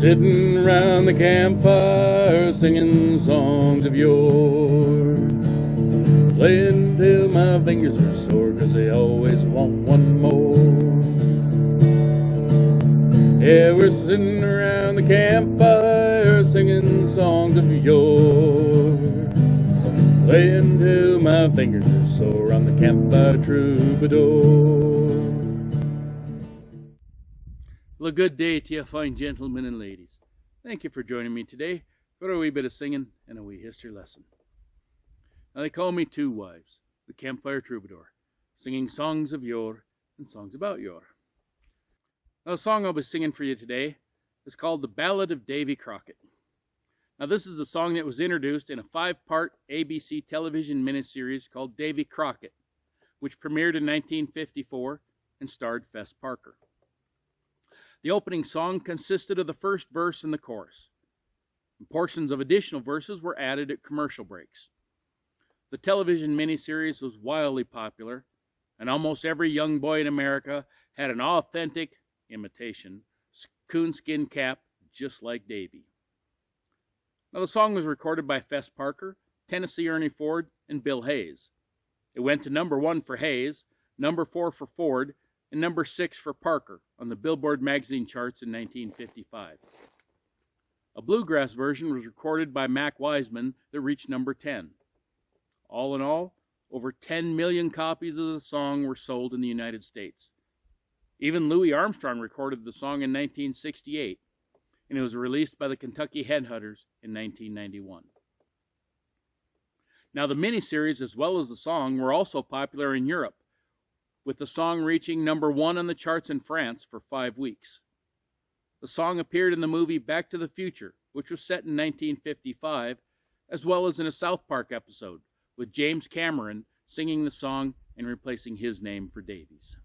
Sitting around the campfire singing songs of yore, playing till my fingers are sore 'cause they always want one more. Yeah, we're sitting around the campfire singing songs of yore, playing till my fingers are sore on the Campfire Troubadour. Well, a good day to you, fine gentlemen and ladies. Thank you for joining me today for a wee bit of singing and a wee history lesson. Now, they call me Two Wives, the Campfire Troubadour, singing songs of yore and songs about yore. Now, the song I'll be singing for you today is called The Ballad of Davy Crockett. Now, this is a song that was introduced in a 5-part ABC television miniseries called Davy Crockett, which premiered in 1954 and starred Fess Parker. The opening song consisted of the first verse and the chorus. And portions of additional verses were added at commercial breaks. The television miniseries was wildly popular, and almost every young boy in America had an authentic imitation coonskin cap just like Davy. Now, the song was recorded by Fess Parker, Tennessee Ernie Ford, and Bill Hayes. It went to number 1 for Hayes, number 4 for Ford, and number 6 for Parker on the Billboard magazine charts in 1955. A bluegrass version was recorded by Mac Wiseman that reached number 10. All in all, over 10 million copies of the song were sold in the United States. Even Louis Armstrong recorded the song in 1968, and it was released by the Kentucky Headhunters in 1991. Now, the miniseries as well as the song were also popular in Europe, with the song reaching number 1 on the charts in France for 5 weeks. The song appeared in the movie Back to the Future, which was set in 1955, as well as in a South Park episode, with James Cameron singing the song and replacing his name for Davy's.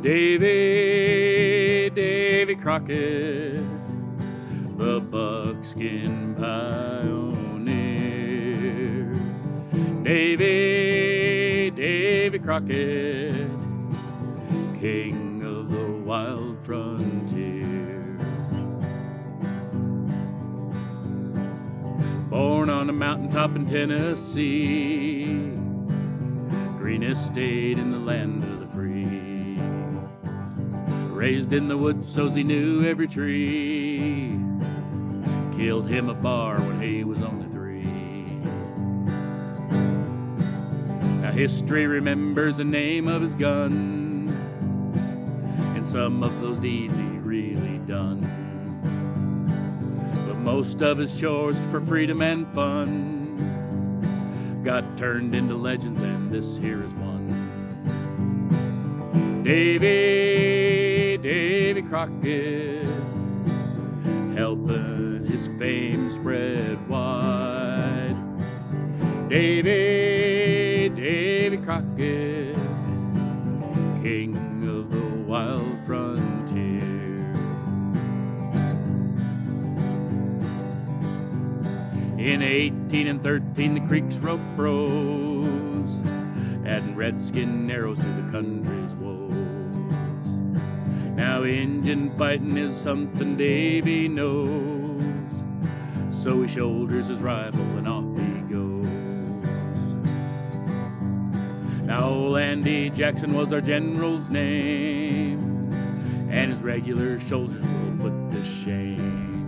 Davy, Davy Crockett, the buckskin pioneer. Davy, Davy Crockett, king of the wild frontier. Born on a mountaintop in Tennessee, greenest state in the land of the free. Raised in the woods so's he knew every tree. Killed him a bar when he was only 3. Now history remembers the name of his gun and some of those deeds he really done. But most of his chores for freedom and fun got turned into legends, and this here is one. Davy, Davy Crockett, helping his fame spread wide. Davy, Davy Crockett, king of the wild frontier. In 1813 the creek's rope rose, adding redskin arrows to the country's woes. Now Injun fighting is something Davy knows, so he shoulders his rifle and off he goes. Now old Andy Jackson was our general's name, and his regular soldiers will put to shame.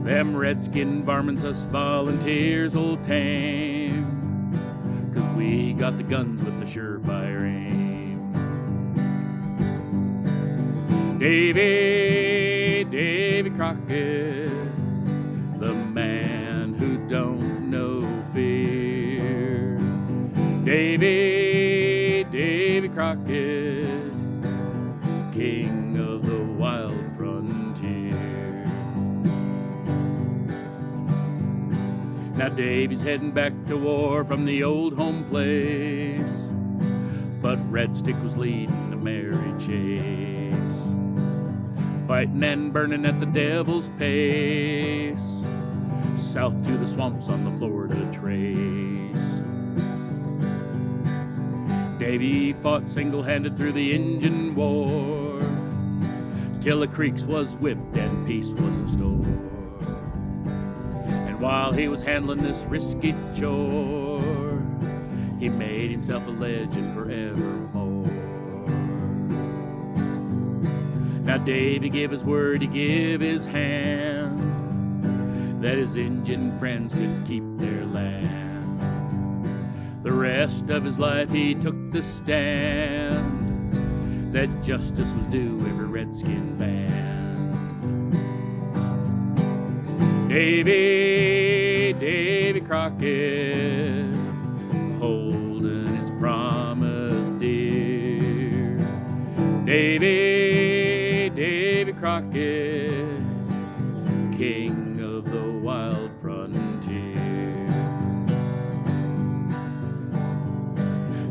Them redskin varmints us volunteers will tame, 'cause we got the guns with the surefire aim. Davy, Davy Crockett, the man who don't know fear. Davy, Davy Crockett, king of the wild frontier. Now Davy's heading back to war from the old home place, but Red Stick was leading a merry chase, fighting and burning at the devil's pace, south to the swamps on the Florida Trace. Davy fought single-handed through the Injun War, till the Creeks was whipped and peace was in store. And while he was handling this risky chore, he made himself a legend forevermore. Now Davy gave his word, he gave his hand, that his Injun friends could keep their land. The rest of his life he took the stand, that justice was due every redskin band. Davy Crockett, holding his promise dear. Davy Crockett, king of the wild frontier.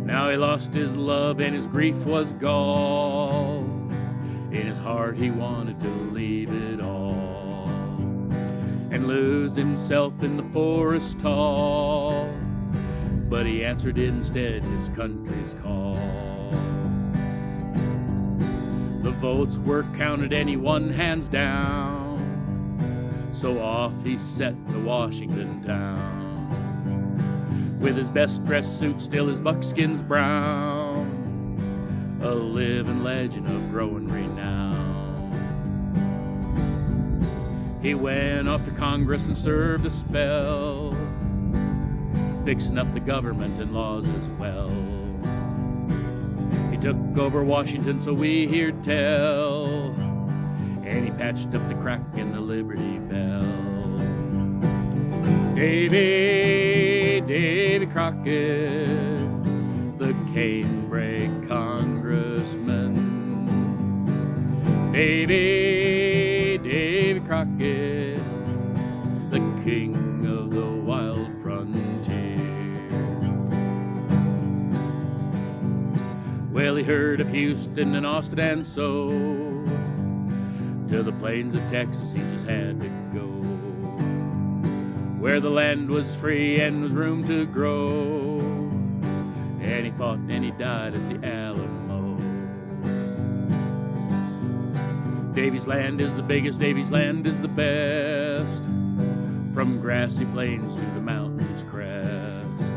Now he lost his love and his grief was gall. In his heart he wanted to leave it all and lose himself in the forest tall, but he answered instead his country's call. The votes were counted and he won hands down, so off he set to Washington town, with his best dressed suit still his buckskin's brown, a living legend of growing renown. He went off to Congress and served a spell, fixing up the government and laws as well. He took over Washington, so we hear tell, and he patched up the crack in the Liberty Bell. Davy Crockett, the canebrake congressman. Davy Crockett, the king of the wild frontier. Well, he heard of Houston and Austin, and so to the plains of Texas he just had to go, where the land was free and was room to grow. And he fought and he died at the Alamo. Davy's land is the biggest, Davy's land is the best, from grassy plains to the mountain's crest.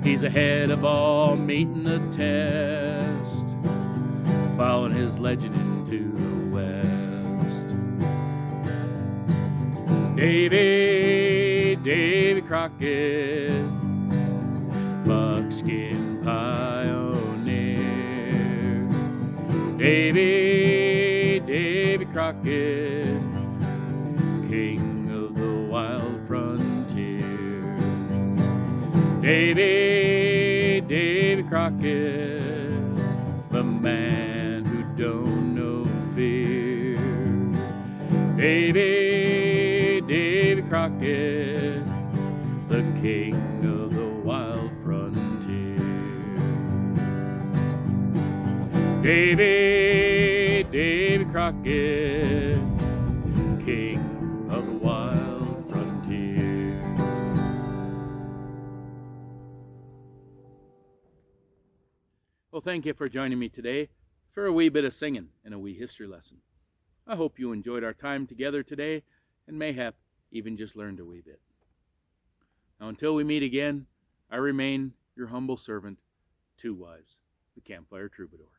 He's ahead of all, meeting the test, following his legend into the West. Davy Crockett, buckskin pioneer. Davy Crockett, king of the wild frontier. Davy Crockett, the man who don't know fear. Davy Crockett, the king of the wild frontier. Davy Crockett, king of the wild frontier. Well, thank you for joining me today for a wee bit of singing and a wee history lesson. I hope you enjoyed our time together today and mayhap even just learned a wee bit. Now, until we meet again, I remain your humble servant, Two Wives, the Campfire Troubadour.